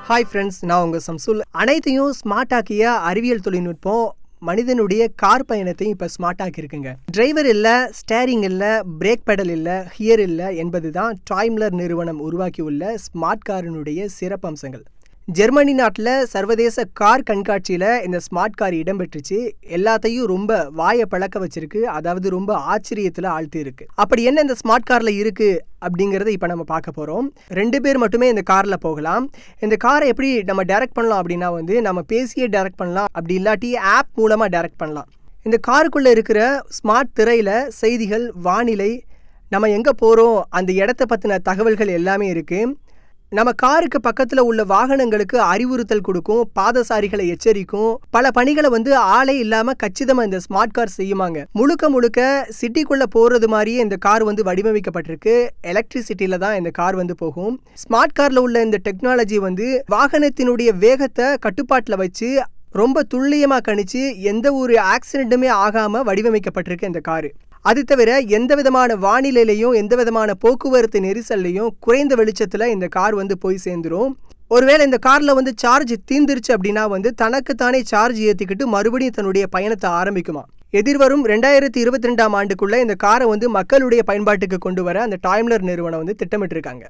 Hi friends, நான் உங்க சம்சுல். அனைத்தையும் ஸ்மார்ட் ஆக்கிய அறிவியல் தொழில்நுட்பம் மனிதனுடைய கார் பயணத்தையும் இப்ப ஸ்மார்ட் ஆக்கி இருக்குங்க. டிரைவர் இல்ல, ஸ்டேரிங் இல்ல, பிரேக் பெடல் இல்ல, கியர் இல்ல என்பதுதான் டாய்ம்லர் நிறுவனம் உருவாக்கியுள்ள ஸ்மார்ட் காரினுடைய சிறப்பம்சங்கள். ஜெர்மனி நாட்டில் சர்வதேச கார் கண்காட்சியில் இந்த ஸ்மார்ட் கார் இடம்பெற்றுச்சு. எல்லாத்தையும் ரொம்ப வாயை பழக்க வச்சிருக்கு, அதாவது ரொம்ப ஆச்சரியத்தில் ஆழ்த்தி இருக்கு. அப்படி என்ன இந்த ஸ்மார்ட் காரில் இருக்கு அப்படிங்கிறத இப்போ நம்ம பார்க்க போகிறோம். 2 பேர் மட்டுமே இந்த காரில் போகலாம். இந்த காரை எப்படி நம்ம டைரக்ட் பண்ணலாம் அப்படின்னா நம்ம பேசியே டைரக்ட் பண்ணலாம், அப்படி இல்லாட்டி ஆப் மூலமாக டைரக்ட் பண்ணலாம். இந்த காருக்குள்ளே இருக்கிற ஸ்மார்ட் திரையில் செய்திகள், வானிலை, நம்ம எங்கே போகிறோம், அந்த இடத்த பற்றின தகவல்கள் எல்லாமே இருக்குது. நம்ம காருக்கு பக்கத்தில் உள்ள வாகனங்களுக்கு அறிவுறுத்தல் கொடுக்கும், பாதசாரிகளை எச்சரிக்கும். பல பணிகளை ஆளே இல்லாமல் கச்சிதமாக இந்த ஸ்மார்ட் கார் செய்யுமாங்க. முழுக்க சிட்டிக்குள்ளே போகிறது மாதிரியே இந்த கார் வடிவமைக்கப்பட்டிருக்கு. எலக்ட்ரிசிட்டியில் தான் இந்த கார் போகும். ஸ்மார்ட் காரில் உள்ள இந்த டெக்னாலஜி வாகனத்தினுடைய வேகத்தை கட்டுப்பாட்டில் வச்சு ரொம்ப துல்லியமாக கணிச்சு எந்த ஒரு ஆக்சிடென்ட்டுமே ஆகாமல் வடிவமைக்கப்பட்டிருக்கு இந்த காரு. அது தவிர எந்த விதமான வானிலையிலையும் எந்த விதமான போக்குவரத்து நெரிசல்லையும் குறைந்த வெளிச்சத்தில் இந்த கார் போய் சேர்ந்துடும். ஒருவேளை இந்த காரில் சார்ஜ் தீர்ந்துருச்சு அப்படின்னா தனக்குத்தானே சார்ஜ் ஏற்றிக்கிட்டு மறுபடியும் தன்னுடைய பயணத்தை ஆரம்பிக்குமா. எதிர்வரும் 2022ஆம் ஆண்டுக்குள்ளே இந்த காரை மக்களுடைய பயன்பாட்டுக்கு கொண்டு வர அந்த டாய்ம்லர் நிறுவனம் திட்டமிட்டிருக்காங்க.